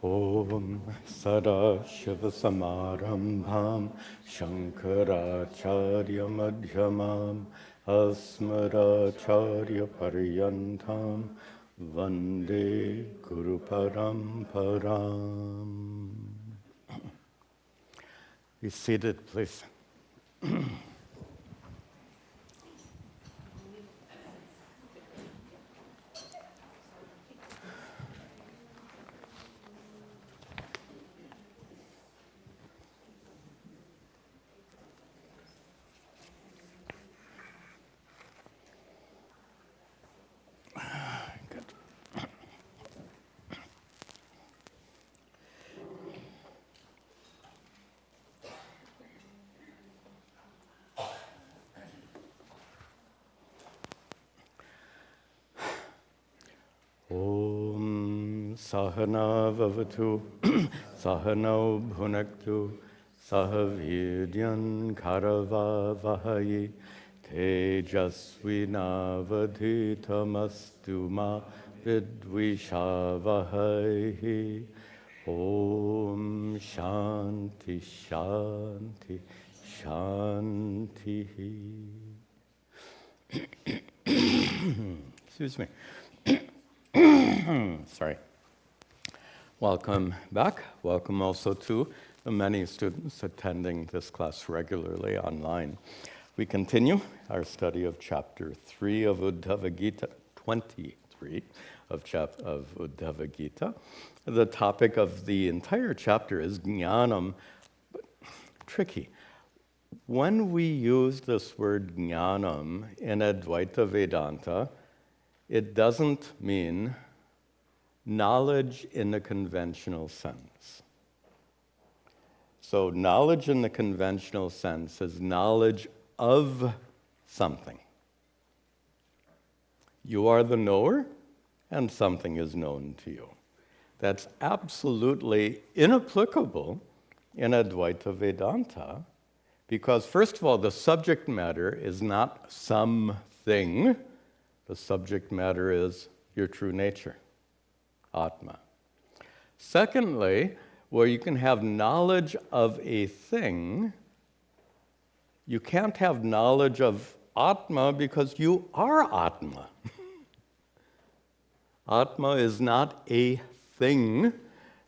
Om Sadashivasamarambham Shankaracharya Madhyamam Asmadacharya Paryantam Vande Guru Paramparam. Be seated, please. Om Sahana Vavatu Sahano Bhunaktu Sahavidyan Karava Vahayi Tejasvinavadhitamastu ma vidvishavahayi. Om Shanti Shanti Shanti. Excuse me. Sorry. Welcome back. Welcome also to the many students attending this class regularly online. We continue our study of chapter 3 of Uddhava Gita, 23 of Uddhava Gita. The topic of the entire chapter is jnanam, but tricky. When we use this word jnanam in Advaita Vedanta, it doesn't mean knowledge in the conventional sense. So knowledge in the conventional sense is knowledge of something. You are the knower, and something is known to you. That's absolutely inapplicable in Advaita Vedanta, because first of all, the subject matter is not something. The subject matter is your true nature, Atma. Secondly, where you can have knowledge of a thing, you can't have knowledge of Atma because you are Atma. Atma is not a thing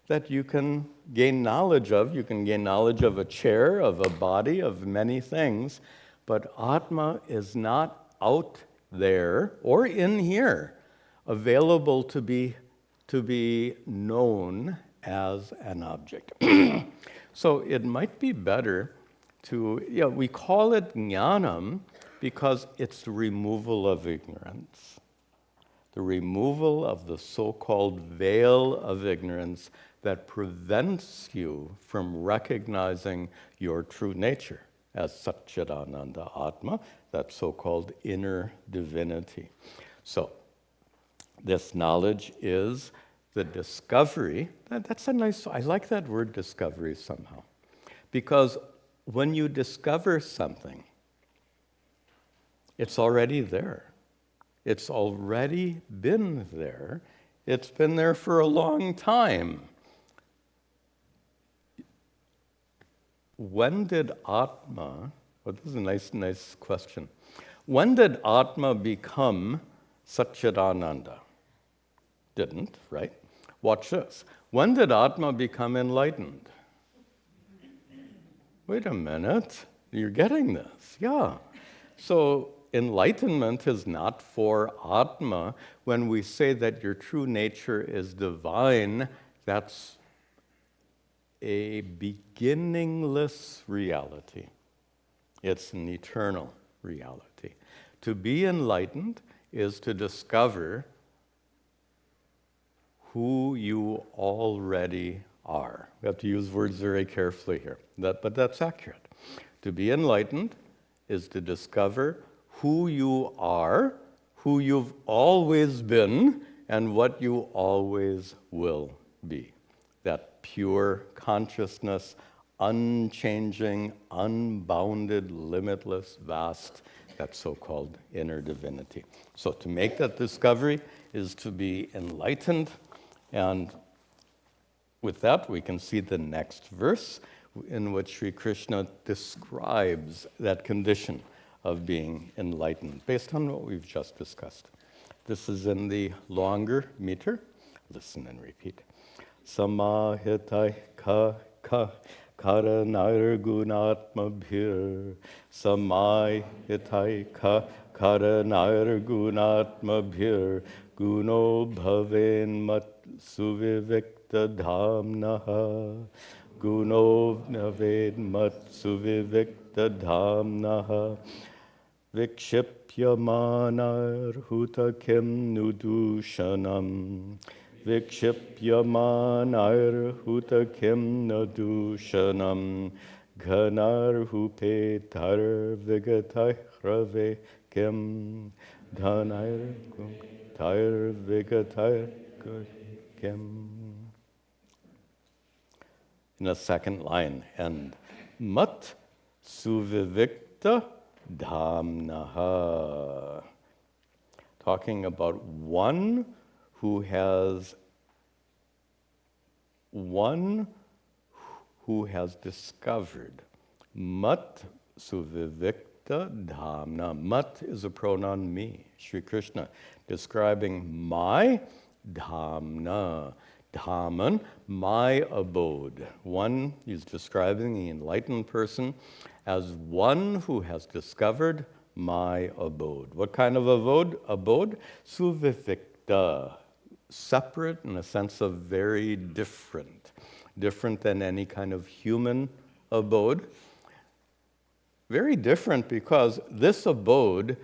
that you can gain knowledge of. You can gain knowledge of a chair, of a body, of many things, but Atma is not out there or in here, available to be known as an object. So it might be better to, we call it jnanam because it's the removal of ignorance, the removal of the so-called veil of ignorance that prevents you from recognizing your true nature as Satchidananda Atma, that so-called inner divinity. So, this knowledge is the discovery. That's a nice, I like that word discovery somehow. Because when you discover something, it's already there. It's already been there. It's been there for a long time. When did Atma, this is a nice question. When did Atma become Satchidananda? Didn't, right? Watch this. When did Atma become enlightened? Wait a minute, you're getting this, yeah. So enlightenment is not for Atma. When we say that your true nature is divine, that's a beginningless reality. It's an eternal reality. To be enlightened is to discover who you already are. We have to use words very carefully here, but that's accurate. To be enlightened is to discover who you are, who you've always been, and what you always will be. That pure consciousness, unchanging, unbounded, limitless, vast, that so-called inner divinity. So to make that discovery is to be enlightened, and with that, we can see the next verse in which Sri Krishna describes that condition of being enlightened based on what we've just discussed. This is in the longer meter. Listen and repeat. Samahitai ka ka karanair gunatmabhir. Samahitai ka karanair gunatmabhir. Guno bhaven mat suvivikta dhamnaha. Guno bhaven mat suvivikta dhamnaha. Vikshipyamanar hutakim nudushanam. Vikshipyamanar hutakim nudushanam. Ghanar hupetar vigatay hrave kim. Dhanair tair vigatay kim. In the second line, and mat suvivikta dhamnaha. Talking about one who has discovered. Mat suvivikta dhamna. Mat is a pronoun me, Sri Krishna, describing my dhamna. Dhamman, my abode. One, he's describing the enlightened person as one who has discovered my abode. What kind of abode? Abode? Suvivikta. Separate in the sense of very different. Different than any kind of human abode. Very different because this abode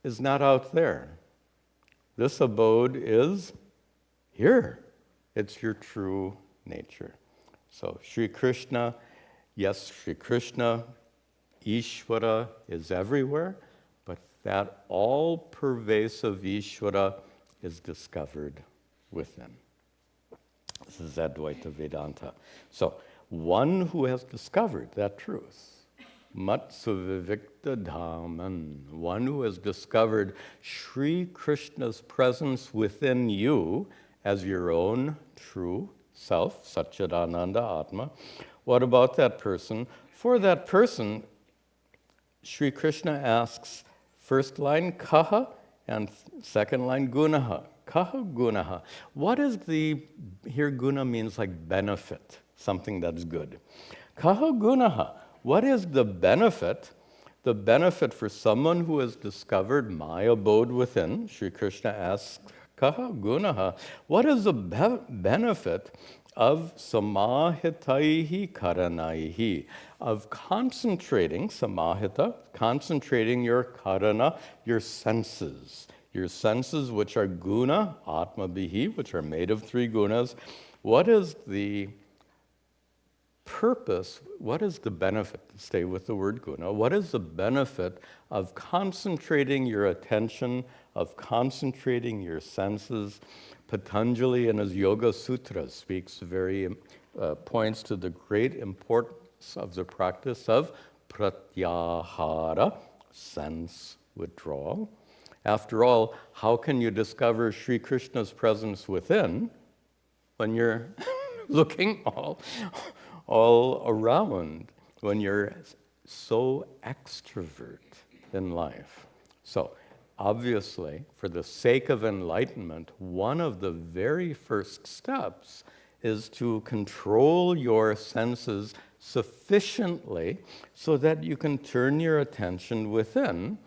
is not out there. This abode is here. It's your true nature. So Sri Krishna, yes, Sri Krishna, Ishvara is everywhere, but that all-pervasive Ishvara is discovered within. This is Advaita Vedanta. So one who has discovered that truth, Matsuvivikta Dhamman, one who has discovered Sri Krishna's presence within you as your own true self, Satchidananda Atma. What about that person? For that person, Sri Krishna asks, first line, kaha, and second line, gunaha. Kaha gunaha. What is here guna means like benefit, something that's good. Kaha gunaha. What is the benefit? The benefit for someone who has discovered my abode within, Sri Krishna asks, kaha gunaha. What is the benefit of samahitaihi karanaihi, of concentrating, samahita, concentrating your karana, your senses which are guna, atma bihi, which are made of three gunas. What is the purpose, what is the benefit, stay with the word guna, what is the benefit of concentrating your attention, of concentrating your senses? Patanjali in his Yoga Sutra speaks points to the great importance of the practice of pratyahara, sense withdrawal. After all, how can you discover Sri Krishna's presence within when you're looking all around, when you're so extrovert in life? So, obviously, for the sake of enlightenment, one of the very first steps is to control your senses sufficiently so that you can turn your attention within.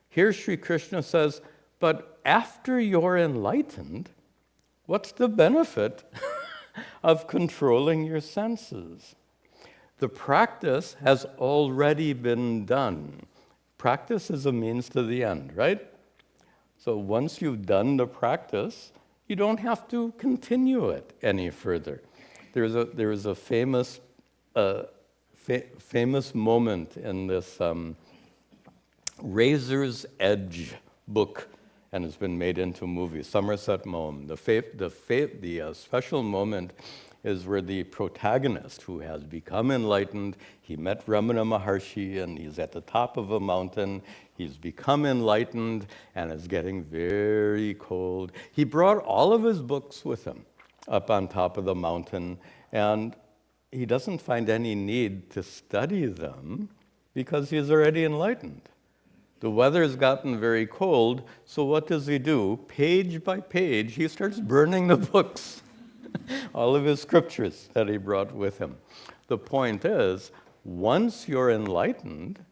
Here Sri Krishna says, but after you're enlightened, what's the benefit of controlling your senses? The practice has already been done. Practice is a means to the end, right? So once you've done the practice, you don't have to continue it any further. There is a famous moment in this Razor's Edge book, and it's been made into a movie, Somerset Maugham. The special moment is where the protagonist, who has become enlightened, he met Ramana Maharshi, and he's at the top of a mountain. He's become enlightened, and it's getting very cold. He brought all of his books with him. up on top of the mountain, and he doesn't find any need to study them because he's already enlightened. The weather's gotten very cold, so what does he do? Page by page, he starts burning the books, all of his scriptures that he brought with him. The point is, once you're enlightened,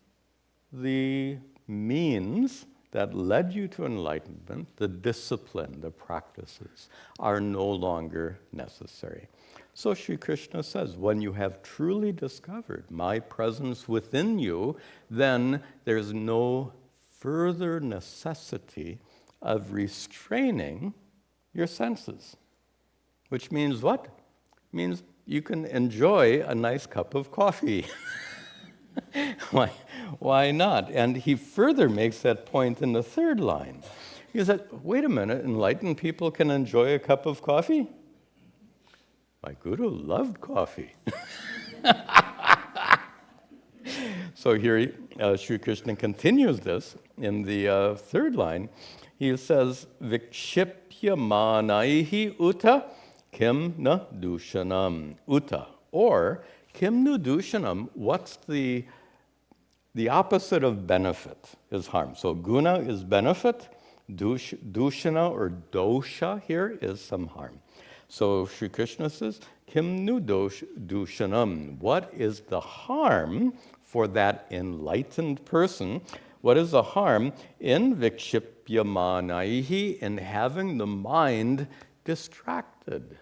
the means that led you to enlightenment, the discipline, the practices, are no longer necessary. So Sri Krishna says, when you have truly discovered my presence within you, then there's no further necessity of restraining your senses. Which means what? It means you can enjoy a nice cup of coffee. Why not? And he further makes that point in the third line. He said, wait a minute, enlightened people can enjoy a cup of coffee? My guru loved coffee. So here Sri Krishna continues this in the third line. He says, Vikshipya manaihi uta kim na dushanam uta. Or, kim nu dushanam, what's the opposite of benefit is harm. So guna is benefit, dushana or dosha here is some harm. So Sri Krishna says, kim nu dushanam, what is the harm for that enlightened person? What is the harm in vikshipyamanaihi, in having the mind distracted?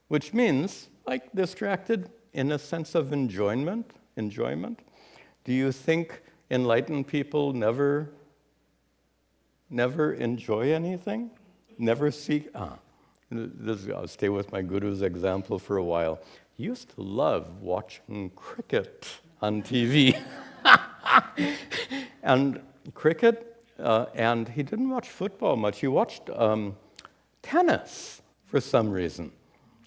Which means, like distracted in a sense of enjoyment. Do you think enlightened people never enjoy anything? Never seek? I'll stay with my guru's example for a while. He used to love watching cricket on TV. And cricket, and he didn't watch football much. He watched tennis for some reason.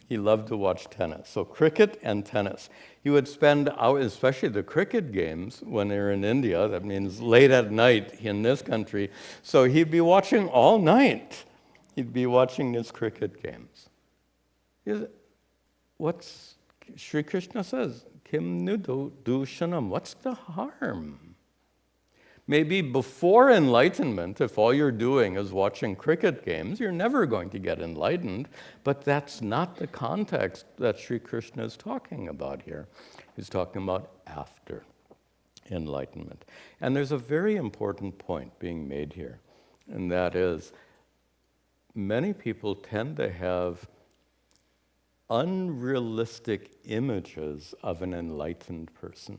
He loved to watch tennis. So cricket and tennis. He would spend hours, especially the cricket games when they were in India, that means late at night in this country. So he'd be watching all night. He'd be watching his cricket games. What's Sri Krishna says? Kim nu dushanam. What's the harm? Maybe before enlightenment, if all you're doing is watching cricket games, you're never going to get enlightened, but that's not the context that Sri Krishna is talking about here. He's talking about after enlightenment. And there's a very important point being made here, and that is, many people tend to have unrealistic images of an enlightened person.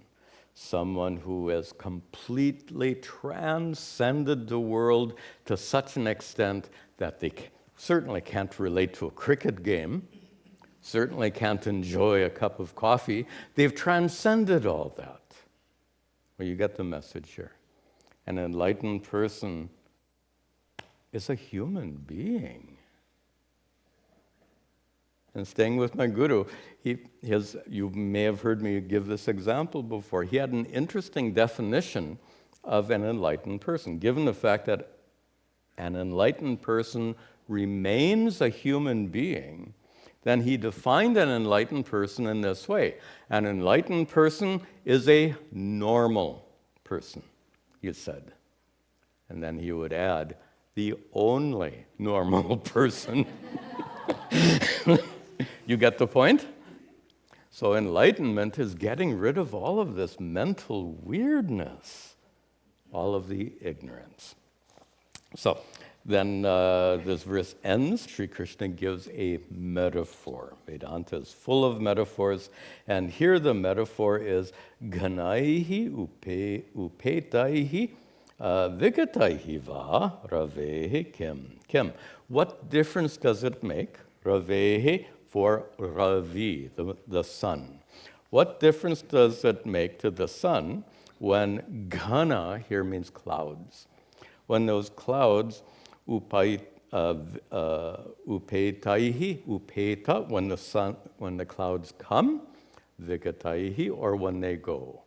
Someone who has completely transcended the world to such an extent that they certainly can't relate to a cricket game, certainly can't enjoy a cup of coffee. They've transcended all that. Well, you get the message here. An enlightened person is a human being. And staying with my guru, you may have heard me give this example before. He had an interesting definition of an enlightened person. Given the fact that an enlightened person remains a human being, then he defined an enlightened person in this way. An enlightened person is a normal person, he said. And then he would add, the only normal person. You get the point? So enlightenment is getting rid of all of this mental weirdness, all of the ignorance. So then this verse ends. Sri Krishna gives a metaphor. Vedanta is full of metaphors. And here the metaphor is ganaihi upetaihi vigataihi va ravehi kim. What difference does it make? Ravehi for Ravi, the sun. What difference does it make to the sun when Gana here means clouds? When those clouds, upetaihi, when the clouds come, vigataihi, or when they go.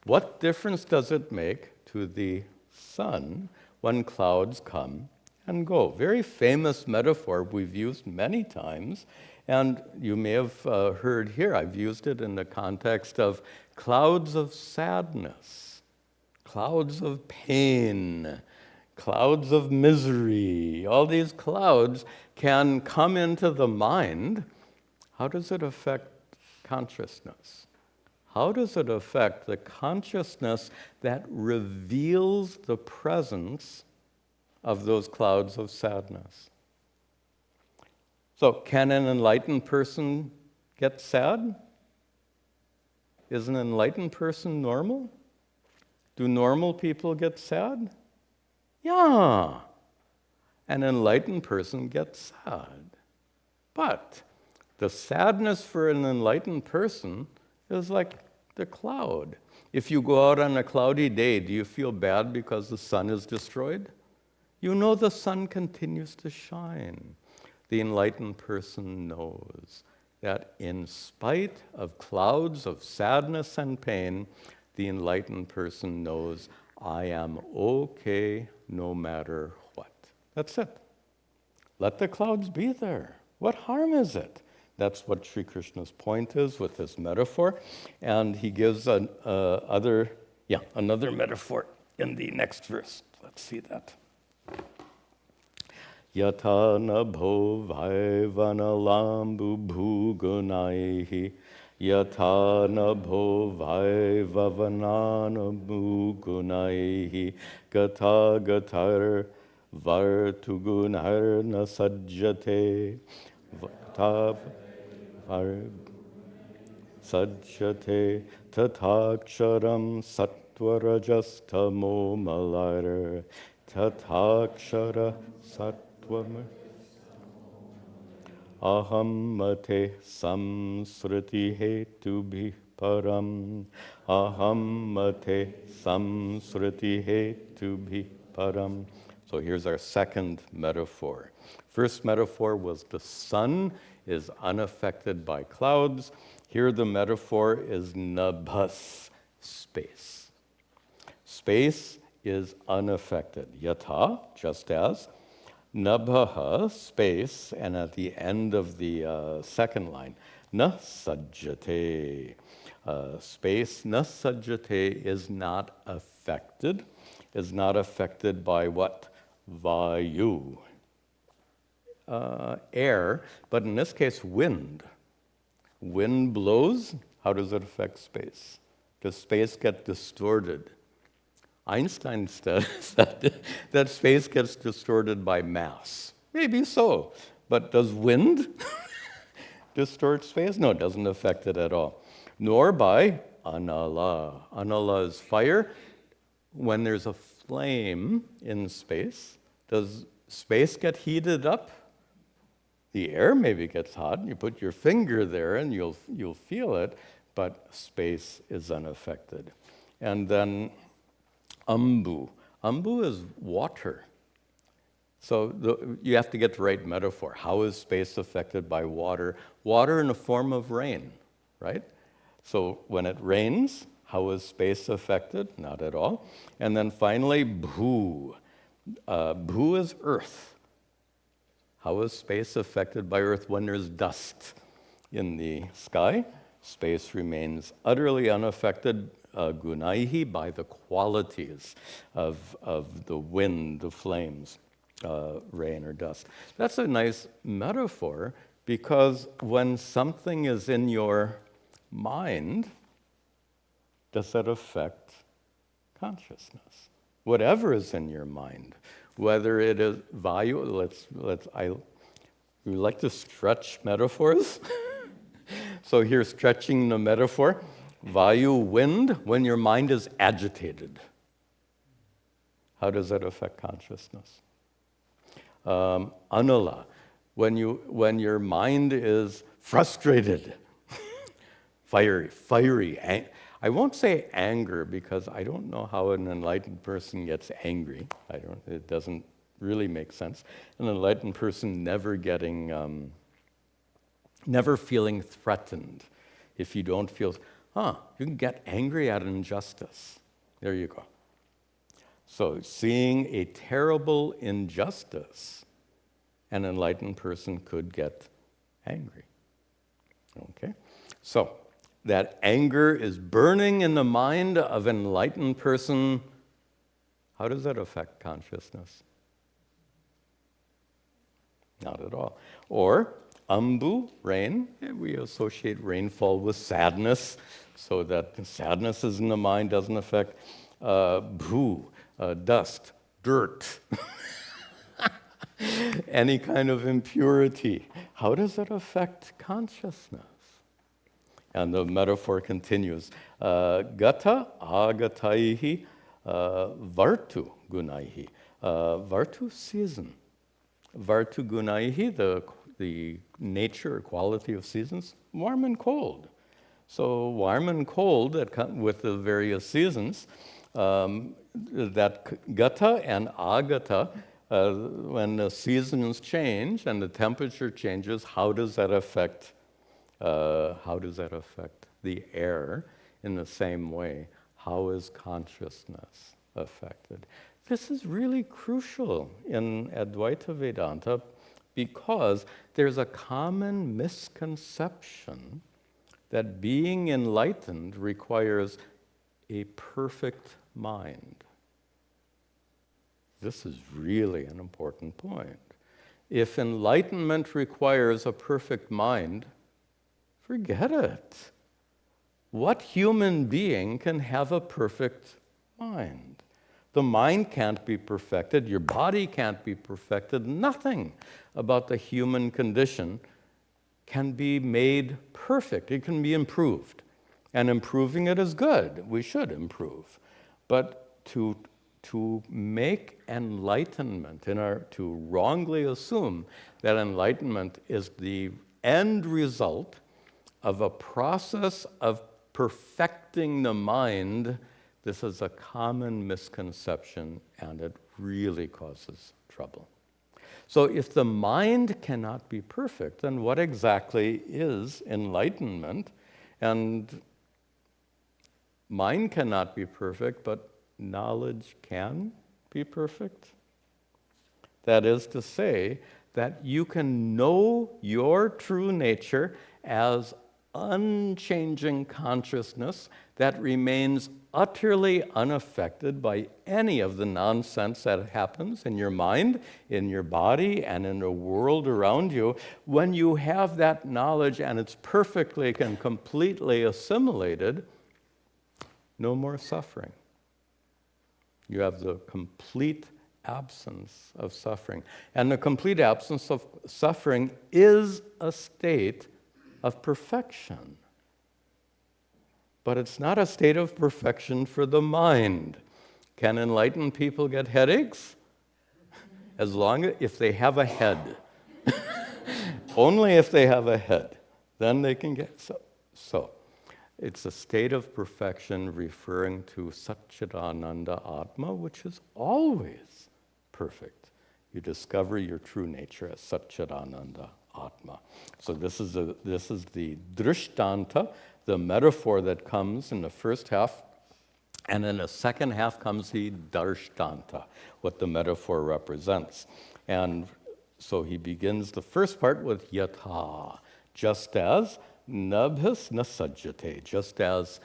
What difference does it make to the sun when clouds come and go. Very famous metaphor we've used many times, and you may have heard here, I've used it in the context of clouds of sadness, clouds of pain, clouds of misery. All these clouds can come into the mind. How does it affect consciousness? How does it affect the consciousness that reveals the presence of those clouds of sadness? So, can an enlightened person get sad? Is an enlightened person normal? Do normal people get sad? Yeah. An enlightened person gets sad. But the sadness for an enlightened person is like the cloud. If you go out on a cloudy day, do you feel bad because the sun is destroyed? You know the sun continues to shine. The enlightened person knows that in spite of clouds of sadness and pain, the enlightened person knows, I am okay no matter what. That's it. Let the clouds be there. What harm is it? That's what Sri Krishna's point is with this metaphor. And he gives another metaphor in the next verse. Let's see that. Yata nabho vaivanalambu bhugunaihi Yata nabho vaivavananabu gunaihi Gata gatar vartugunar nasajjate Vata sajjate tataksharam satvarajastamo malar tatakshara satvam aham mate samsriti hetubhi param aham mate samsriti hetubhi param. So here's our second metaphor. First metaphor was the sun is unaffected by clouds. Here the metaphor is nabhas, space. Space is unaffected. Yatha, just as. Nabhaha, space, and at the end of the second line, na sajjate. Space, na sajjate, is not affected. Is not affected by what? Vayu. Air, but in this case, wind. Wind blows, how does it affect space? Does space get distorted? Einstein said that space gets distorted by mass. Maybe so, but does wind distort space? No, it doesn't affect it at all. Nor by anala. Anala is fire. When there's a flame in space, does space get heated up? The air maybe gets hot, and you put your finger there and you'll feel it, but space is unaffected. And then ambu. Ambu is water. So you have to get the right metaphor. How is space affected by water? Water in the form of rain, right? So when it rains, how is space affected? Not at all. And then finally, bhu. Bhu is earth. How is space affected by earth when there's dust in the sky? Space remains utterly unaffected, gunaihi, by the qualities of the wind, the flames, rain or dust. That's a nice metaphor because when something is in your mind, does that affect consciousness? Whatever is in your mind, whether it is vayu, we like to stretch metaphors. So here's stretching the metaphor. Vayu, wind, when your mind is agitated. How does that affect consciousness? Anala, when your mind is frustrated, fiery. I won't say anger because I don't know how an enlightened person gets angry. It doesn't really make sense. An enlightened person never feeling threatened. If you don't feel, you can get angry at injustice. There you go. So seeing a terrible injustice, an enlightened person could get angry. Okay? So that anger is burning in the mind of an enlightened person. How does that affect consciousness? Not at all. Or ambu, rain, we associate rainfall with sadness, so that sadness is in the mind, doesn't affect bhu, dust, dirt, any kind of impurity. How does it affect consciousness? And the metaphor continues. Gata agataihi vartu gunaihi. Vartu, season. Vartu gunaihi, the nature or quality of seasons, warm and cold. So warm and cold with the various seasons, that gata and agata, when the seasons change and the temperature changes, how does that affect the air in the same way? How is consciousness affected? This is really crucial in Advaita Vedanta because there's a common misconception that being enlightened requires a perfect mind. This is really an important point. If enlightenment requires a perfect mind, forget it. What human being can have a perfect mind? The mind can't be perfected, your body can't be perfected, nothing about the human condition can be made perfect. It can be improved. And improving it is good. We should improve. But to make enlightenment, to wrongly assume that enlightenment is the end result of a process of perfecting the mind, this is a common misconception, and it really causes trouble. So if the mind cannot be perfect, then what exactly is enlightenment? And mind cannot be perfect, but knowledge can be perfect. That is to say, that you can know your true nature as unchanging consciousness that remains utterly unaffected by any of the nonsense that happens in your mind, in your body, and in the world around you. When you have that knowledge and it's perfectly and completely assimilated, no more suffering. You have the complete absence of suffering. And the complete absence of suffering is a state of perfection. But it's not a state of perfection for the mind. Can enlightened people get headaches? If they have a head. Only if they have a head. Then they can get so. It's a state of perfection referring to Satchidananda Atma, which is always perfect. You discover your true nature as Satchidananda Atma. So this is the drishtanta, the metaphor that comes in the first half, and in the second half comes the darshtanta, what the metaphor represents. And so he begins the first part with yatha, just as nabhis nasajjate, just as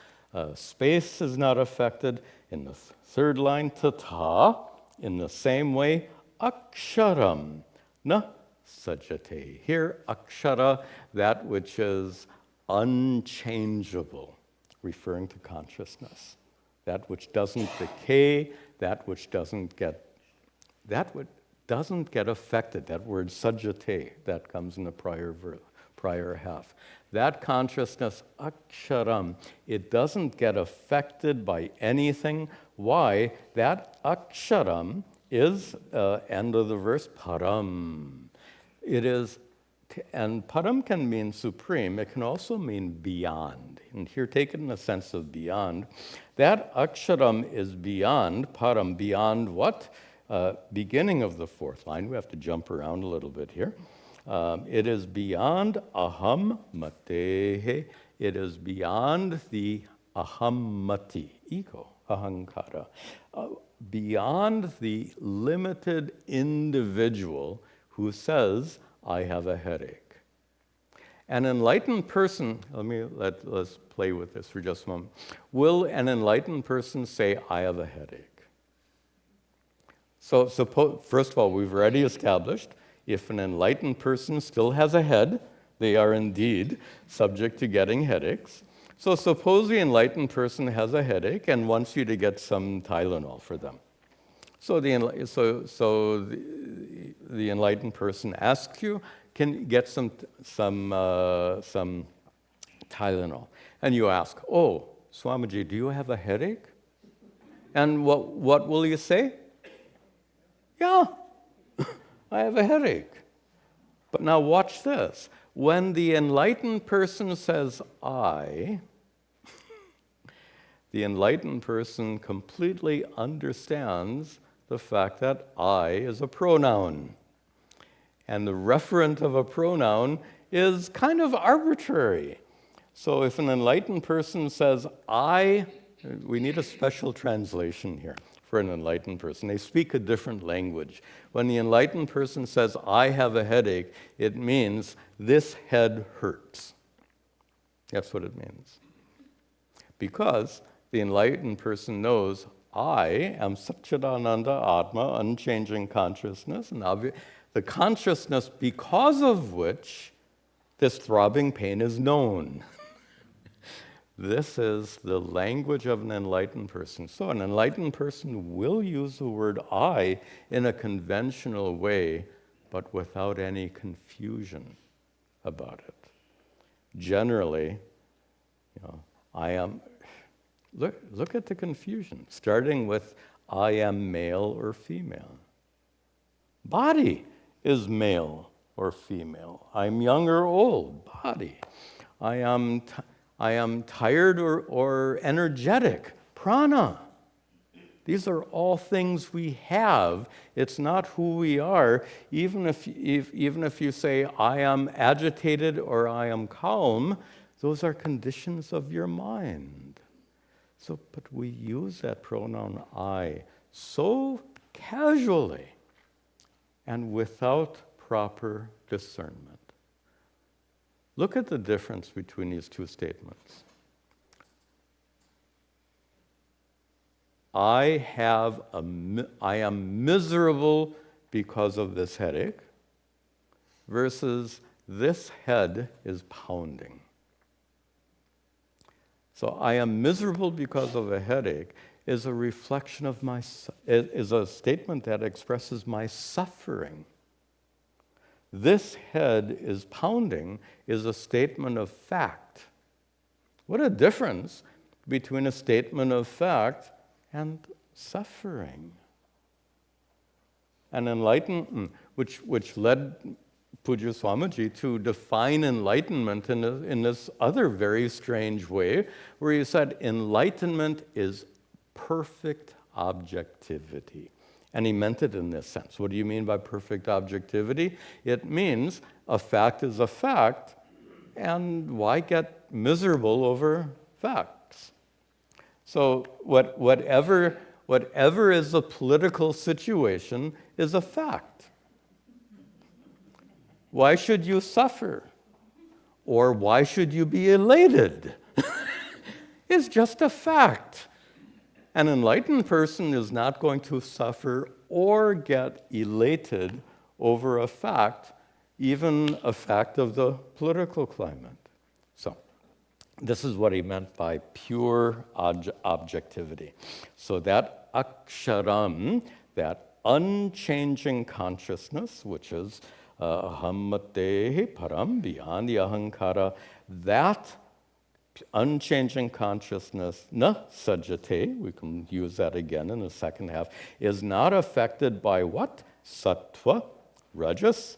space is not affected. In the third line, tata, in the same way, aksharam na sajjate. Here, akshara, that which is unchangeable, referring to consciousness. That which doesn't decay, that which doesn't get affected. That word sajjate, that comes in the prior half. That consciousness, aksharam, it doesn't get affected by anything. Why? That aksharam is, end of the verse, param. It is, and param can mean supreme. It can also mean beyond. And here, take it in the sense of beyond. That aksharam is beyond, param, beyond what? Beginning of the fourth line. We have to jump around a little bit here. It is beyond aham matehe. It is beyond the aham mati, ego, ahankara. beyond the limited individual who says, I have a headache. An enlightened person, let's play with this for just a moment. Will an enlightened person say, I have a headache? So first of all, we've already established if an enlightened person still has a head, they are indeed subject to getting headaches. So suppose the enlightened person has a headache and wants you to get some Tylenol for them. So the enlightened person asks you, can you get some Tylenol? And you ask, oh, Swamiji, do you have a headache? And what will you say? Yeah, I have a headache. But now watch this. When the enlightened person says, I, the enlightened person completely understands the fact that I is a pronoun. And the referent of a pronoun is kind of arbitrary. So if an enlightened person says, I, we need a special translation here for an enlightened person. They speak a different language. When the enlightened person says, I have a headache, it means this head hurts. That's what it means. Because the enlightened person knows, I am Satchidananda Atma, unchanging consciousness, and the consciousness because of which this throbbing pain is known. This is the language of an enlightened person. So an enlightened person will use the word I in a conventional way, but without any confusion about it. Generally, I am, look at the confusion, starting with I am male or female. Body is male or female. I'm young or old, body. I am tired or energetic, prana. These are all things we have. It's not who we are. Even if you say, I am agitated or I am calm, those are conditions of your mind. But we use that pronoun I so casually and without proper discernment. Look at the difference between these two statements. I am miserable because of this headache, versus this head is pounding. So I am miserable because of a headache is a reflection of is a statement that expresses my suffering. This head is pounding is a statement of fact. What a difference between a statement of fact and suffering. And enlightenment, which led Pujya Swamiji to define enlightenment in this other very strange way, where he said enlightenment is perfect objectivity. And he meant it in this sense. What do you mean by perfect objectivity? It means a fact is a fact, and why get miserable over facts? So whatever is a political situation is a fact. Why should you suffer? Or why should you be elated? It's just a fact. An enlightened person is not going to suffer or get elated over a fact, even a fact of the political climate. So, this is what he meant by pure objectivity. So that aksharam, that unchanging consciousness, which is ahammatehi param, beyond the ahankara, that unchanging consciousness, na sajjate, we can use that again in the second half, is not affected by what? Sattva, rajas,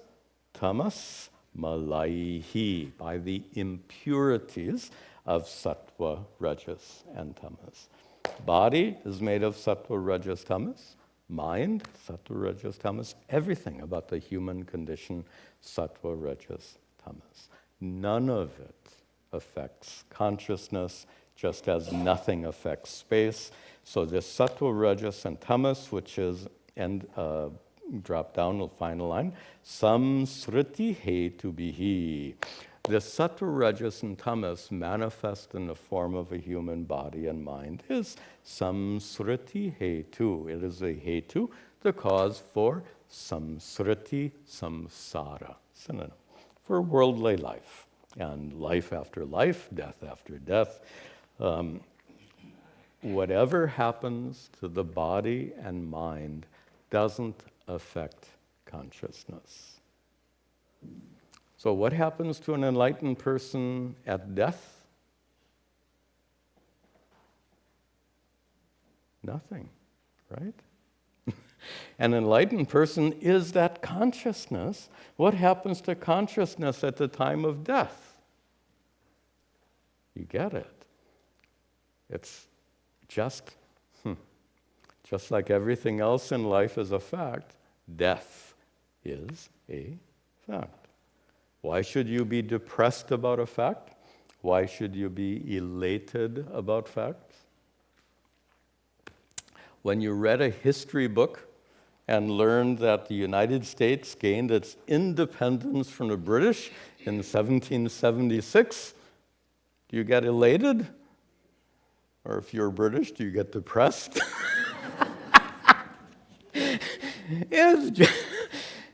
tamas, malaihi, by the impurities of sattva, rajas, and tamas. Body is made of sattva, rajas, tamas. Mind, sattva, rajas, tamas. Everything about the human condition, sattva, rajas, tamas. None of it affects consciousness, just as nothing affects space. So this sattva, rajas, and tamas, which is, and drop down the final line, samsriti hetu bihi. The sattva, rajas, and tamas manifest in the form of a human body and mind is samsriti hetu. It is a hetu, the cause for samsriti, samsara, synonym, for worldly life and life after life, death after death. Whatever happens to the body and mind doesn't affect consciousness. So what happens to an enlightened person at death? Nothing, right? An enlightened person is that consciousness. What happens to consciousness at the time of death? You get it. It's just like everything else in life is a fact, death is a fact. Why should you be depressed about a fact? Why should you be elated about facts? When you read a history book and learned that the United States gained its independence from the British in 1776, do you get elated? Or if you're British, do you get depressed?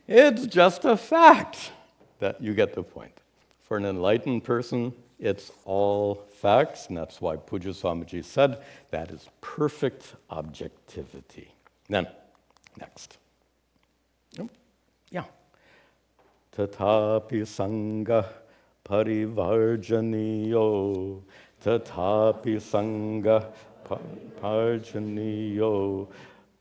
It's just a fact that you get the point. For an enlightened person, it's all facts, and that's why Puja Swamiji said that is perfect objectivity. Then, next. Yeah. Tatapi sangha parivarjaniyo, tatapi sangha parivarjaniyo,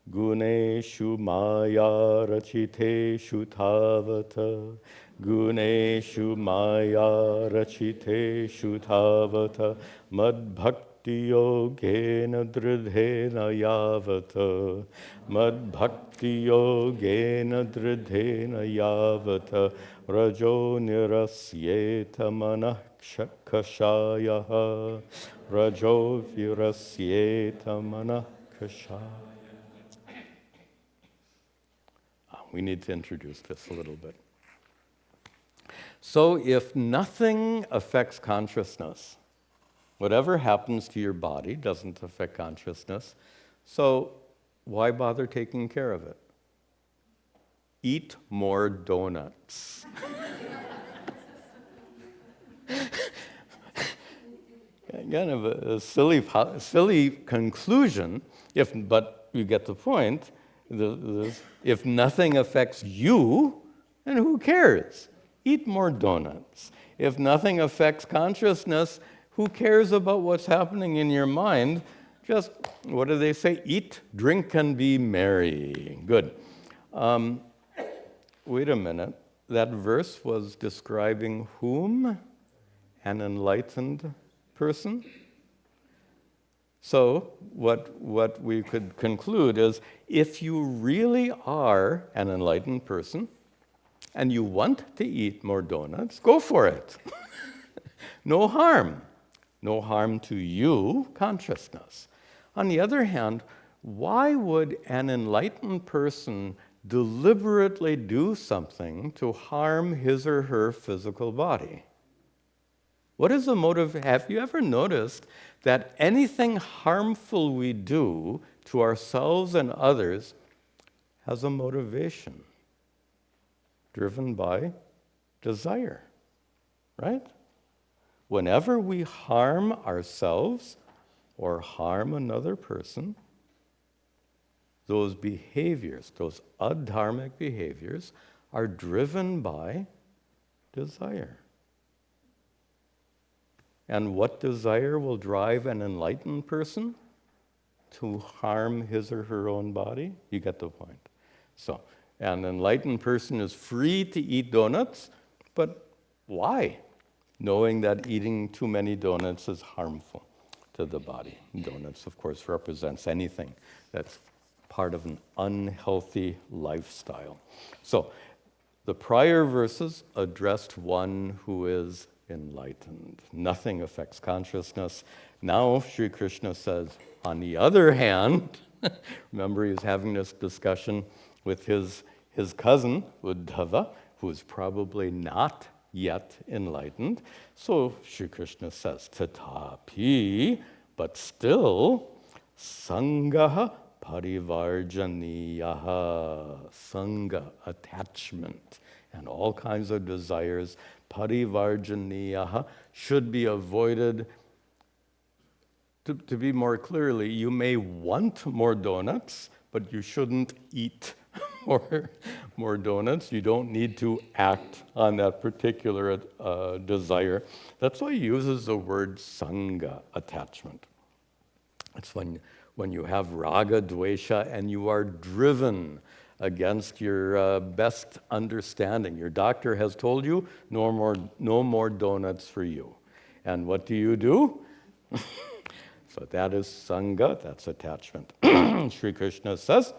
guneshu maya rachiteshu tavata, guneshu maya rachiteshu tavata, madbhakti yogena dridhena yavata, madbhakti yogena dridhena yavata, rajo nirasyeta manah kashayaha, rajo virasyeta manah kashaya. We need to introduce this a little bit. So if nothing affects consciousness, whatever happens to your body doesn't affect consciousness, so why bother taking care of it? Eat more donuts. Kind of a silly conclusion, but you get the point. If nothing affects you, then who cares? Eat more donuts. If nothing affects consciousness, who cares about what's happening in your mind? Just, what do they say? Eat, drink, and be merry. Good. Wait a minute. That verse was describing whom? An enlightened person? So what we could conclude is, if you really are an enlightened person and you want to eat more donuts, go for it. No harm. No harm to you, consciousness. On the other hand, why would an enlightened person deliberately do something to harm his or her physical body? What is the motive? Have you ever noticed that anything harmful we do to ourselves and others has a motivation driven by desire, right? Whenever we harm ourselves or harm another person, those behaviors, those adharmic behaviors, are driven by desire. And what desire will drive an enlightened person to harm his or her own body? You get the point. So, an enlightened person is free to eat donuts, but why? Knowing that eating too many donuts is harmful to the body. Donuts, of course, represents anything that's part of an unhealthy lifestyle. So, the prior verses addressed one who is enlightened. Nothing affects consciousness. Now, Sri Krishna says, on the other hand, remember he's having this discussion with his cousin, Uddhava, who is probably not yet enlightened. So Sri Krishna says, tatapi, but still, sangaha parivarjaniyaha. Sangha, attachment, and all kinds of desires, parivarjaniyaha, should be avoided. To be more clearly, you may want more donuts, but you shouldn't eat more donuts. You don't need to act on that particular desire. That's why he uses the word sangha, attachment. It's when you have raga, dvesha, and you are driven against your best understanding. Your doctor has told you, no more donuts for you. And what do? So that is sangha, that's attachment. Sri Krishna says,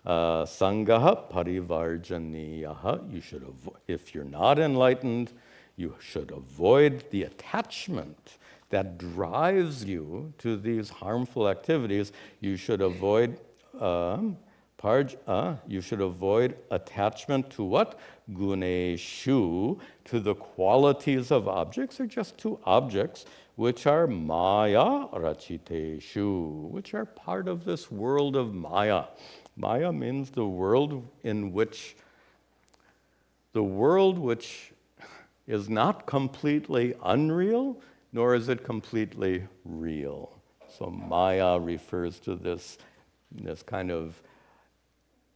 sangaha parivarjaniyaha. You should avoid, if you're not enlightened, you should avoid the attachment that drives you to these harmful activities. You should avoid you should avoid attachment to what? Guneshu, to the qualities of objects, or just to objects, which are maya rachiteshu, which are part of this world of maya. Maya means the world which is not completely unreal, nor is it completely real. So maya refers to this kind of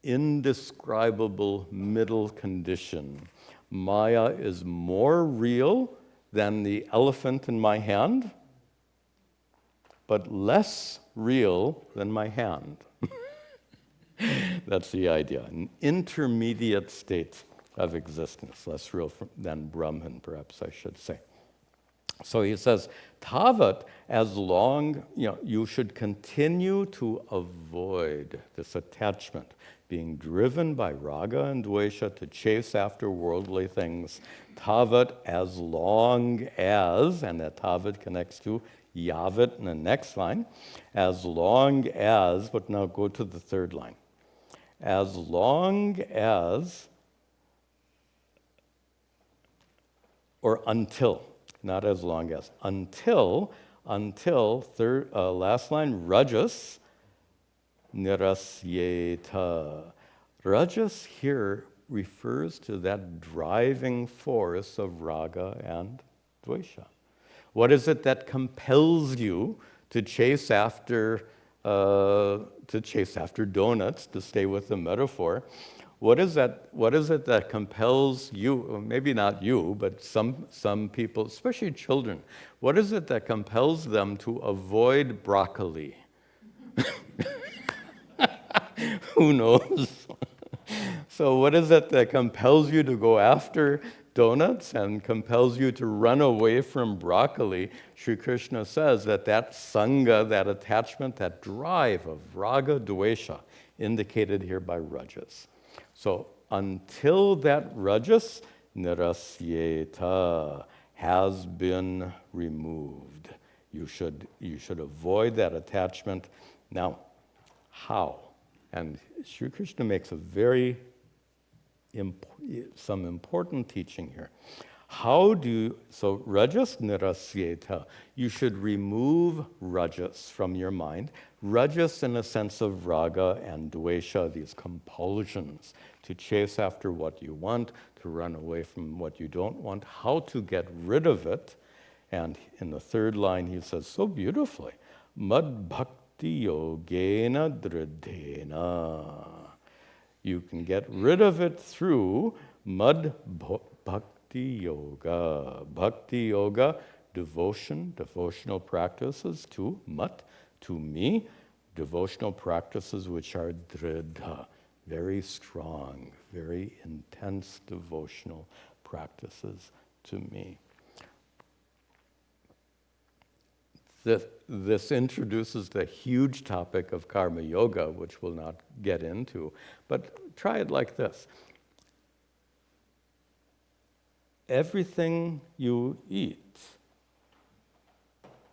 indescribable middle condition. Maya is more real than the elephant in my hand, but less real than my hand. That's the idea, an intermediate state of existence, less real than Brahman, perhaps I should say. So he says, tavat, as long, you should continue to avoid this attachment, being driven by raga and dvesha to chase after worldly things. Tavat, as long as, and that tavat connects to yavat in the next line, as long as, but now go to the third line. As long as, or until, not as long as, until, last line, rajas nirasyeta. Rajas here refers to that driving force of raga and dvesha. What is it that compels you to chase after donuts, to stay with the metaphor? What is it that compels you, maybe not you, but some people, especially children, what is it that compels them to avoid broccoli? Who knows? So what is it that compels you to go after donuts and compels you to run away from broccoli? Sri Krishna says that sangha, that attachment, that drive of raga, dvesha, indicated here by rajas. So until that rajas, nirasyeta, has been removed, you should avoid that attachment. Now, how? And Sri Krishna makes some important teaching here. So rajas nirasyeta, you should remove rajas from your mind. Rajas in a sense of raga and dvesha, these compulsions to chase after what you want, to run away from what you don't want, how to get rid of it. And in the third line he says so beautifully, mad bhakti yogena dridhena. You can get rid of it through mad bhakti yoga. Bhakti yoga, devotional practices to mat, to me, devotional practices which are dridha, very strong, very intense devotional practices to me. This introduces the huge topic of karma yoga, which we'll not get into, but try it like this. everything you eat,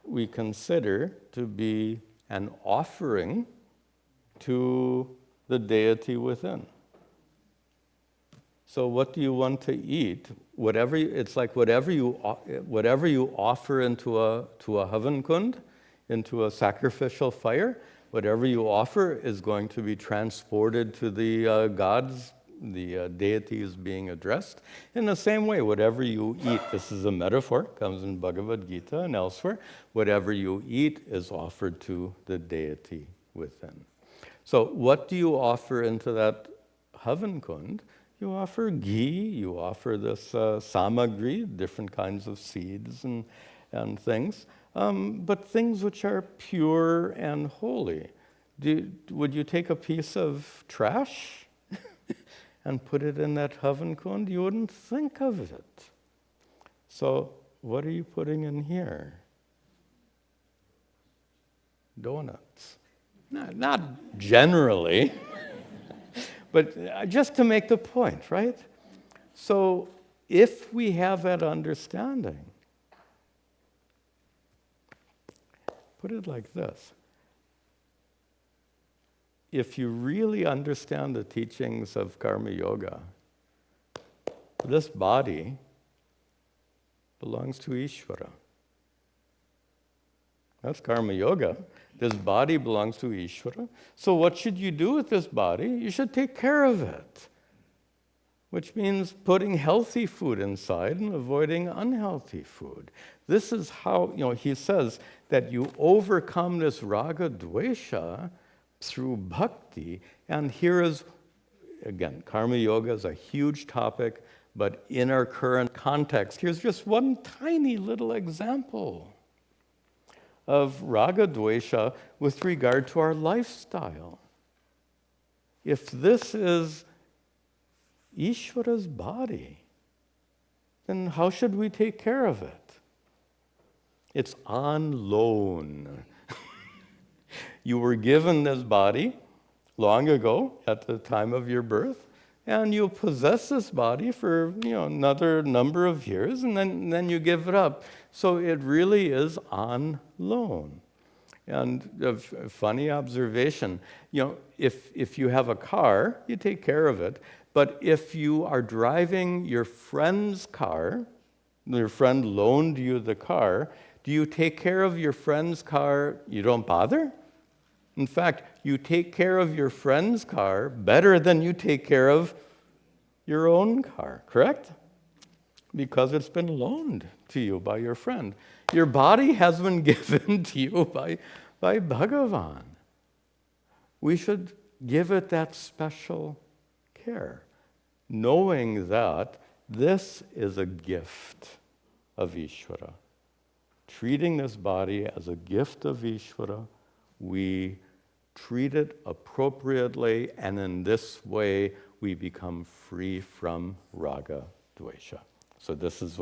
we consider to be an offering to the deity within. So what do you want to eat? It's like whatever you offer into a havan kund, into a sacrificial fire, whatever you offer is going to be transported to the gods, the deity is being addressed. In the same way, whatever you eat, this is a metaphor, comes in Bhagavad Gita and elsewhere, whatever you eat is offered to the deity within. So what do you offer into that havan kund? You offer ghee, you offer this samagri, different kinds of seeds and things, but things which are pure and holy. Would you take a piece of trash and put it in that havan kund? You wouldn't think of it. So what are you putting in here? Donuts. Not generally. But just to make the point, right? So if we have that understanding, put it like this. If you really understand the teachings of Karma Yoga, this body belongs to Ishvara. That's Karma Yoga. This body belongs to Ishvara. So what should you do with this body? You should take care of it, which means putting healthy food inside and avoiding unhealthy food. This is how, he says that you overcome this raga dvesha through bhakti. And here is, again, Karma Yoga is a huge topic, but in our current context, here's just one tiny little example of raga dvesha with regard to our lifestyle. If this is Ishvara's body, then how should we take care of it? It's on loan. You were given this body long ago at the time of your birth, and you possess this body for another number of years, and then you give it up. So it really is on loan. And a funny observation, if you have a car, you take care of it. But if you are driving your friend's car, your friend loaned you the car, do you take care of your friend's car? You don't bother? In fact, you take care of your friend's car better than you take care of your own car, correct? Because it's been loaned to you by your friend. Your body has been given to you by Bhagavan. We should give it that special care, knowing that this is a gift of Ishvara. Treating this body as a gift of Ishvara, we treat it appropriately, and in this way we become free from raga dvesha. So this is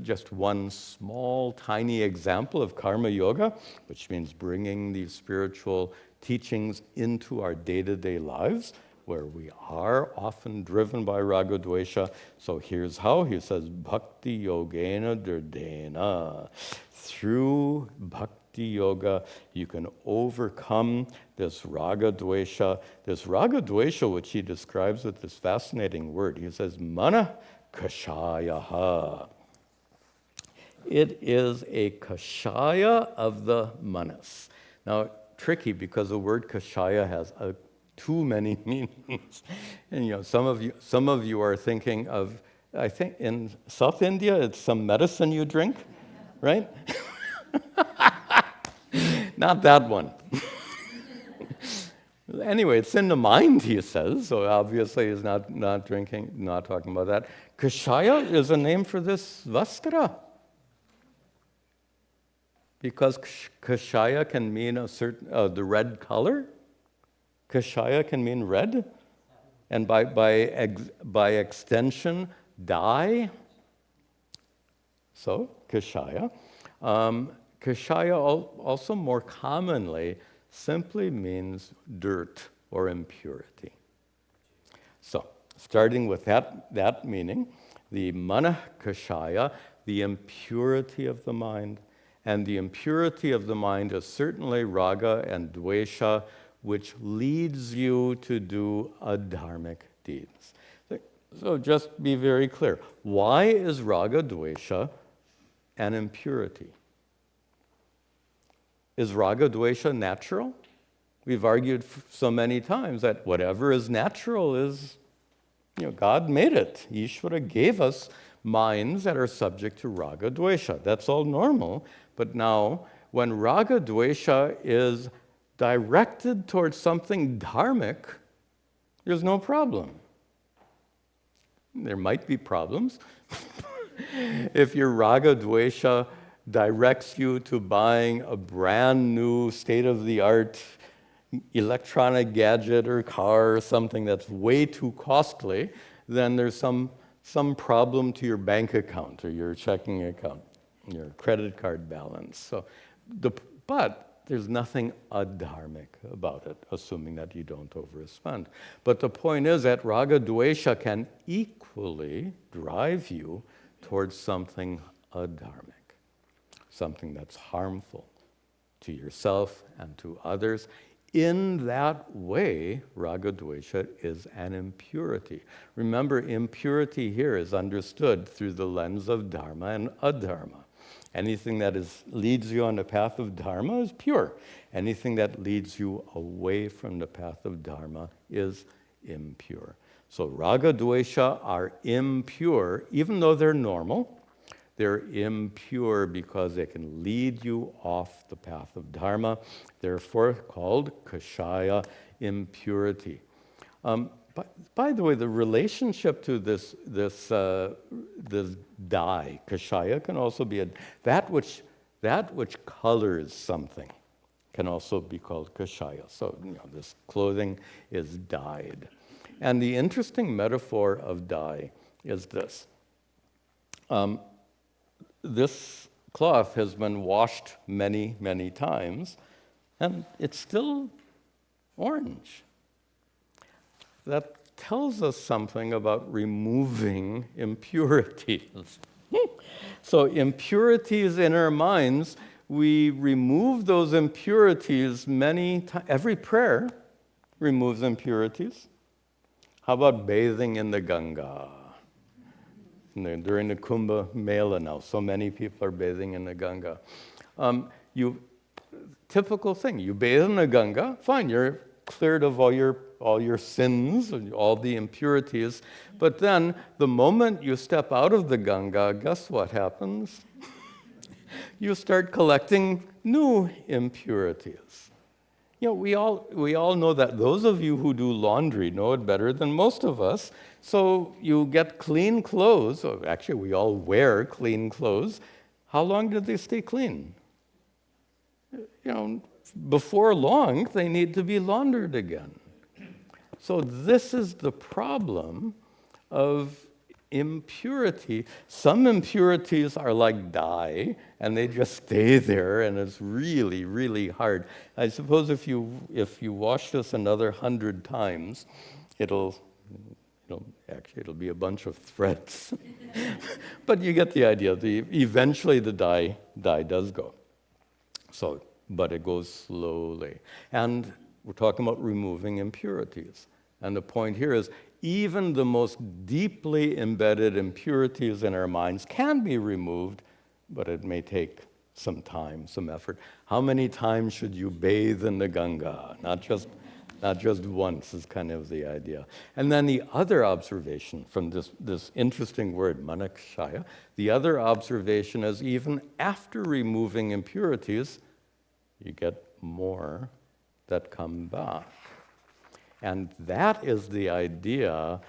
just one small, tiny example of karma yoga, which means bringing these spiritual teachings into our day-to-day lives, where we are often driven by raga dvesha. So here's how. He says, bhakti yogena durdena. Through bhakti yoga, you can overcome this raga dvesha. This raga dvesha, which he describes with this fascinating word. He says, mana kashayaha. It is a kashaya of the manas. Now, tricky because the word kashaya has too many meanings. And some of you are thinking of, I think in South India, it's some medicine you drink, right? Not that one. Anyway, it's in the mind, he says, so obviously he's not talking about that. Kashaya is a name for this vastra. Because kashaya can mean the red color. Kashaya can mean red, and by extension, dye. So kashaya. Kashaya also more commonly simply means dirt or impurity. So starting with that meaning, the manah kashaya, the impurity of the mind. And the impurity of the mind is certainly raga and dvesha, which leads you to do adharmic deeds. So just be very clear. Why is raga dvesha an impurity? Is raga dvesha natural? We've argued so many times that whatever is natural is, God made it. Ishvara gave us minds that are subject to raga dvesha. That's all normal. But now, when raga dvesha is directed towards something dharmic, there's no problem. There might be problems. If your raga dvesha directs you to buying a brand new state-of-the-art electronic gadget or car or something that's way too costly, then there's some problem to your bank account or your checking account, your credit card balance. But there's nothing adharmic about it, assuming that you don't overspend. But the point is that raga dvesha can equally drive you towards something adharmic, something that's harmful to yourself and to others. In that way, raga dvesha is an impurity. Remember, impurity here is understood through the lens of dharma and adharma. Anything that leads you on the path of dharma is pure. Anything that leads you away from the path of dharma is impure. So raga dvesha are impure, even though they're normal. They're impure because they can lead you off the path of dharma, therefore called kashaya, impurity. By the way, the relationship to this dye, kashaya, can also be that which colors something can also be called kashaya. So this clothing is dyed. And the interesting metaphor of dye is this. This cloth has been washed many, many times, and it's still orange. That tells us something about removing impurities. So impurities in our minds, we remove those impurities many times. Every prayer removes impurities. How about bathing in the Ganga? During the Kumbh Mela now, so many people are bathing in the Ganga. Typical thing, you bathe in the Ganga, fine, you're cleared of all your sins, all the impurities, but then the moment you step out of the Ganga, guess what happens? You start collecting new impurities. We all know that. Those of you who do laundry know it better than most of us. So you get clean clothes. Actually, we all wear clean clothes. How long do they stay clean? Before long, they need to be laundered again. So this is the problem of impurity. Some impurities are like dye, and they just stay there, and it's really, really hard. I suppose if you wash this another 100 times, it'll be a bunch of threads. But you get the idea. Eventually the dye does go. But it goes slowly. And we're talking about removing impurities. And the point here is, even the most deeply embedded impurities in our minds can be removed, but it may take some time, some effort. How many times should you bathe in the Ganga? Not just once is kind of the idea. And then the other observation from this interesting word, manakshaya, the other observation is even after removing impurities, you get more that come back. And that is the idea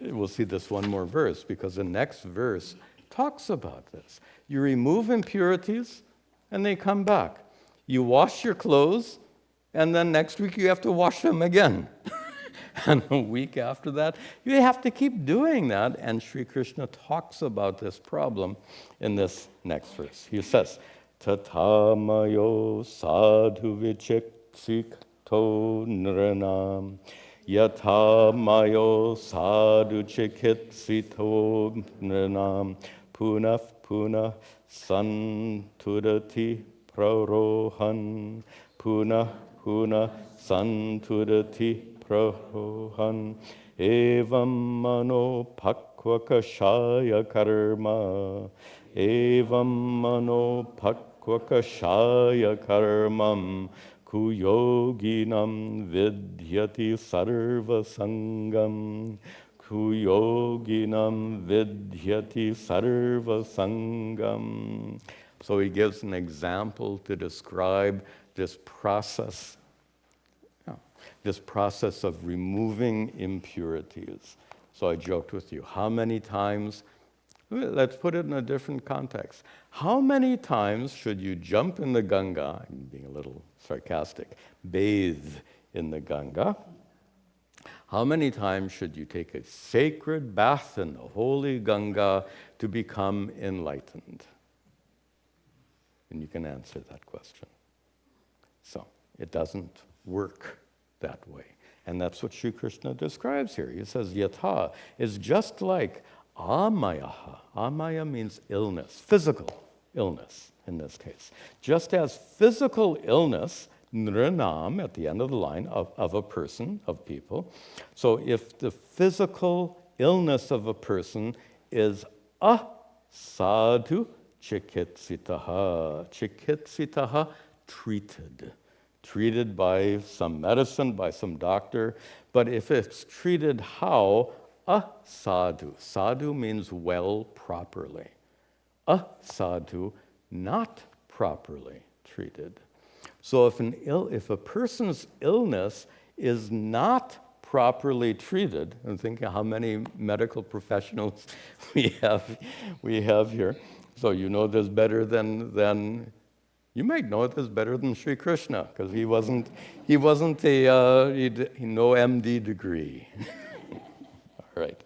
we'll see this one more verse, because the next verse talks about this. You remove impurities, and they come back. You wash your clothes, and then next week you have to wash them again. And a week after that, you have to keep doing that. And Sri Krishna talks about this problem in this next verse. He says, Tatamayo sadhu vichiksik to nranam Yatha mayo sadhu chikitsito nrinam punah punah santudati prarohan punah punah santudati prarohan evam mano pakvakashaya karma evam mano pakvakashaya karmam kuyoginam vidyati sarva sangam kuyoginam vidyati sarva sangam. So he gives an example to describe this process, this process of removing impurities. So I joked with you, how many times, let's put it in a different context. How many times should you jump in the Ganga, I'm being a little sarcastic, bathe in the Ganga? How many times should you take a sacred bath in the holy Ganga to become enlightened? And you can answer that question. So it doesn't work that way. And that's what Sri Krishna describes here. He says, yatha is just like amayaha. Amaya means illness, physical illness in this case. Just as physical illness, nrinam, at the end of the line, of a person, of people. So if the physical illness of a person is a sadhu chikitsitaha, chikitsitaha, treated by some medicine, by some doctor. But if it's treated how? Asadhu. Sadhu means well, properly. Asadhu, not properly treated. So if a person's illness is not properly treated, I'm thinking how many medical professionals we have here. So you know this better than you might know this better than Sri Krishna, because he wasn't no MD degree. All right.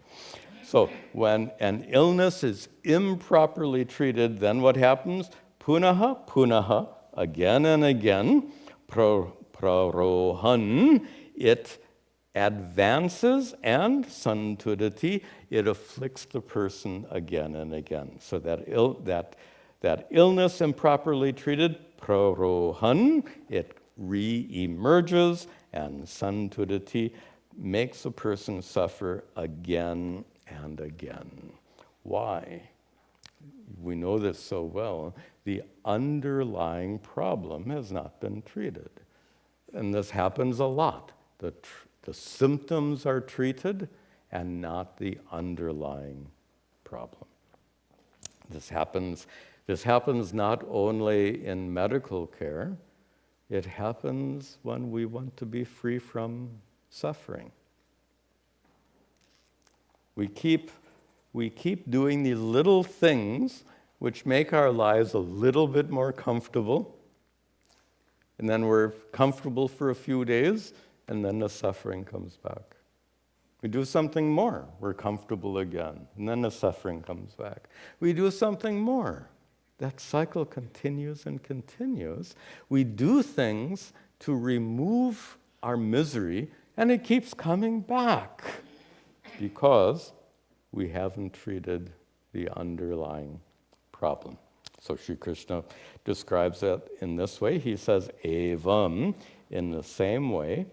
So when an illness is improperly treated, then what happens? Punaha, again and again, prarohan, it advances, and santudati, it afflicts the person again and again. So that illness improperly treated, prarohan, it re-emerges, and santudati makes a person suffer again and again. Why? We know this so well. The underlying problem has not been treated. And this happens a lot. The symptoms are treated and not the underlying problem. This happens not only in medical care, it happens when we want to be free from suffering. We keep doing these little things which make our lives a little bit more comfortable, and then we're comfortable for a few days, and then the suffering comes back. We do something more, we're comfortable again, and then the suffering comes back. We do something more. That cycle continues and continues. We do things to remove our misery, and it keeps coming back because we haven't treated the underlying problem. So Sri Krishna describes that in this way. He says, evam, in the same way.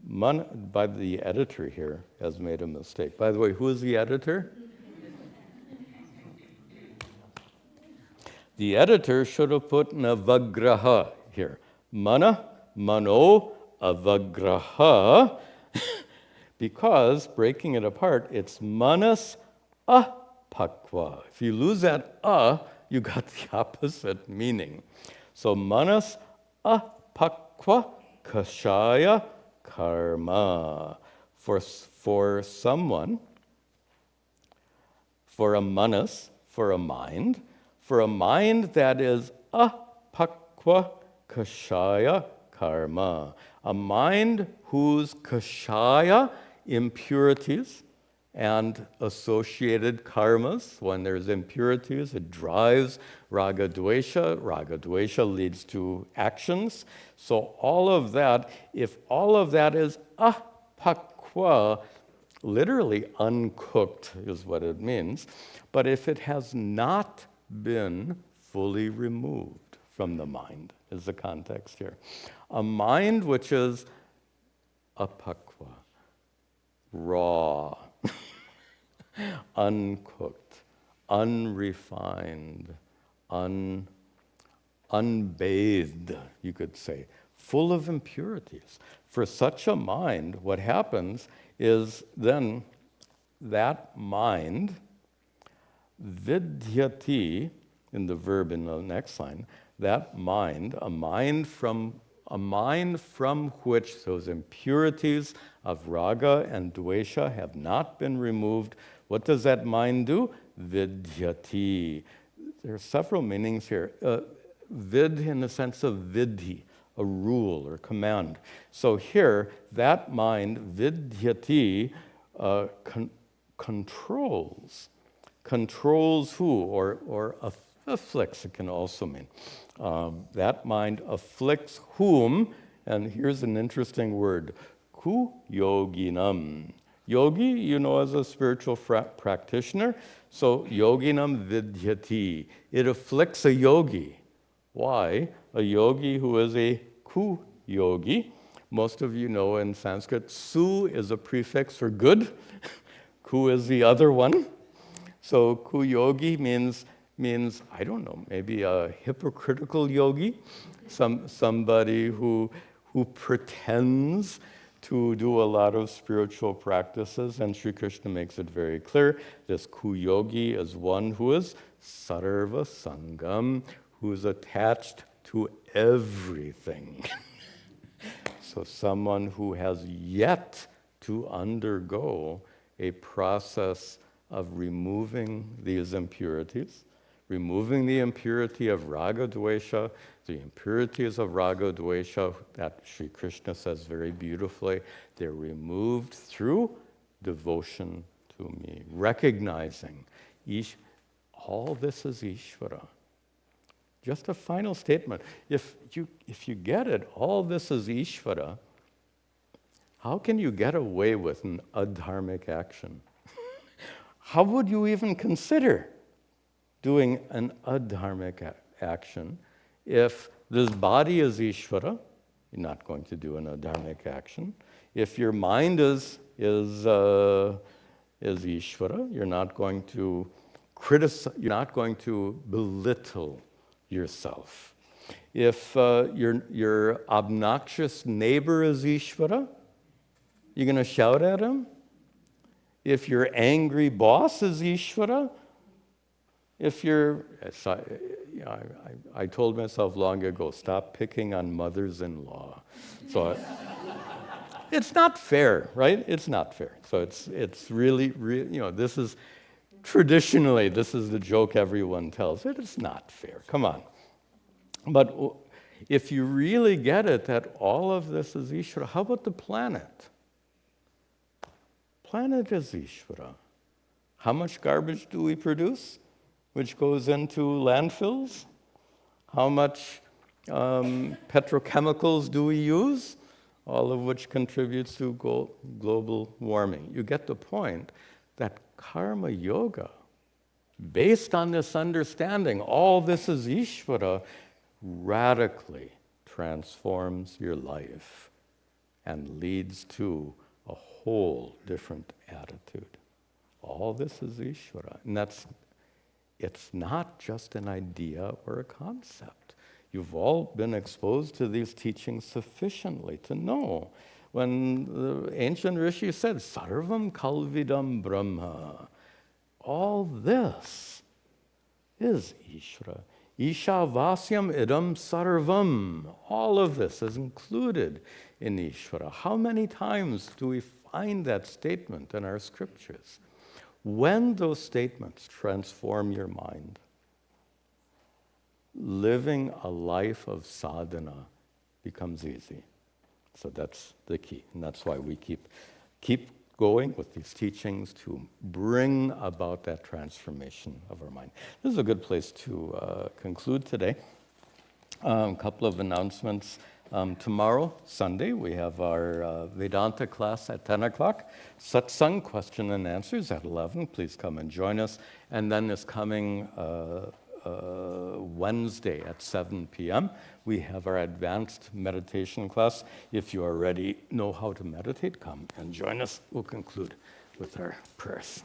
By the editor here has made a mistake. By the way, who is the editor? The editor should have put navagraha here. Mano, avagraha, because, breaking it apart, it's manas apakva. If you lose that you got the opposite meaning. So manas apakva kashaya karma. For someone, for a manas, for a mind that is apakva kashaya karma. A mind whose kashaya, impurities, and associated karmas. When there's impurities, it drives raga dvesha. Raga dvesha leads to actions. So all of that, if all of that is Apakwa, literally uncooked is what it means, but if it has not been fully removed from the mind, is the context here. A mind which is apakwa, raw, uncooked, unrefined, unbathed, you could say, full of impurities. For such a mind, what happens is then that mind, vidyati, in the verb in the next line, that mind, a mind from which those impurities of raga and dvesha have not been removed, what does that mind do? Vidyati. There are several meanings here. Vid in the sense of vidhi, a rule or command. So here, that mind, vidyati, controls who, or afflicts, it can also mean. That mind afflicts whom, and here's an interesting word, ku yoginam. Yogi, you know, as a spiritual practitioner, so yoginam vidyati. It afflicts a yogi. Why? A yogi who is a ku yogi. Most of you know in Sanskrit, su is a prefix for good. Ku is the other one. So ku yogi means I don't know, maybe a hypocritical yogi, somebody who pretends to do a lot of spiritual practices, and Sri Krishna makes it very clear. This ku yogi is one who is sarva sangam, who is attached to everything. So someone who has yet to undergo a process of removing these impurities, removing the impurity of raga dvesha, the impurities of raga dvesha that Sri Krishna says very beautifully, they're removed through devotion to me, recognizing all this is Ishvara. Just a final statement. If you get it, all this is Ishvara, how can you get away with an adharmic action? How would you even consider doing an adharmic action if this body is Ishvara? You're not going to do an adharmic action. If your mind is Ishvara, you're not going to criticize. You're not going to belittle yourself. If your obnoxious neighbor is Ishvara, you're going to shout at him? If your angry boss is Ishvara, I told myself long ago, stop picking on mothers-in-law. So it's not fair, right? It's not fair. So it's really, this is traditionally, this is the joke everyone tells. It's not fair. Come on. But if you really get it that all of this is Ishvara, how about the planet? Planet is Ishvara. How much garbage do we produce, which goes into landfills? How much petrochemicals do we use? All of which contributes to global warming. You get the point that karma yoga, based on this understanding, all this is Ishvara, radically transforms your life and leads to a whole different attitude. All this is Ishvara. And it's not just an idea or a concept. You've all been exposed to these teachings sufficiently to know. When the ancient rishi said, Sarvam Kalvidam Brahma, all this is Ishvara. Ishavasyam idam sarvam. All of this is included in Ishvara. How many times do we find that statement in our scriptures? When those statements transform your mind, living a life of sadhana becomes easy. So that's the key, and that's why we keep going with these teachings to bring about that transformation of our mind. This is a good place to conclude today. A couple of announcements. Tomorrow, Sunday, we have our Vedanta class at 10 o'clock. Satsang, question and answers at 11. Please come and join us. And then this coming Wednesday at 7 p.m., we have our advanced meditation class. If you already know how to meditate, come and join us. We'll conclude with our prayers.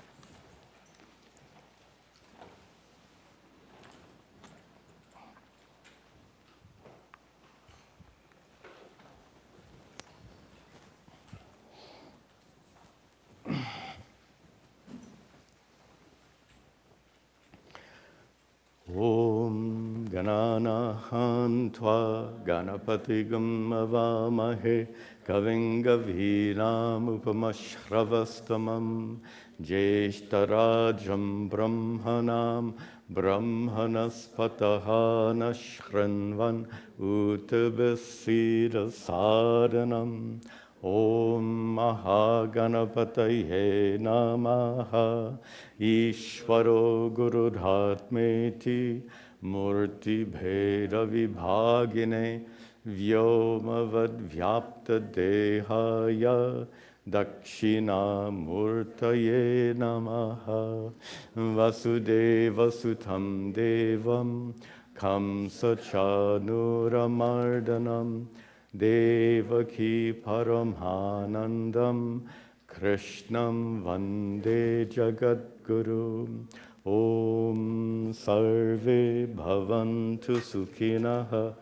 Om Gananahan Tva Ganapatigam Avamahe Kaving Gavinam Upamashravastamam Jeshtarajam Brahmanam Brahmanaspataha Nashranvan Utabasira Saranam Om Mahaganapataye Namaha Ishvaro Gurudhatmeti Murti Bheda Vibhagine Vyomavad Vyapta Dehaya Dakshina Murtaye Namaha Vasudeva Sutam Devam Kamsa Chanuramardanam Devaki Paramhanandam Krishnam Vande Jagadguru Om Sarve Bhavantu Sukhinaha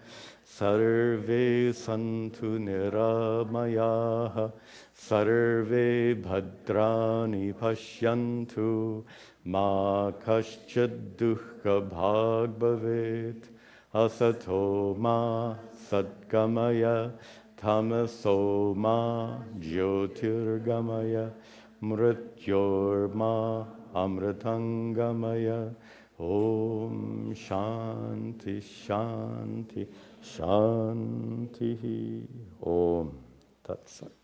Sarve Santu Niramayaha Sarve Bhadrani Pashyantu Ma Kaschad Dukkha Bhag Bhavet Asato Ma Sadgamaya Tamaso Ma Jyotirgamaya Mrityorma Amritangamaya Om Shanti Shanti Shanti Om Tat Sat.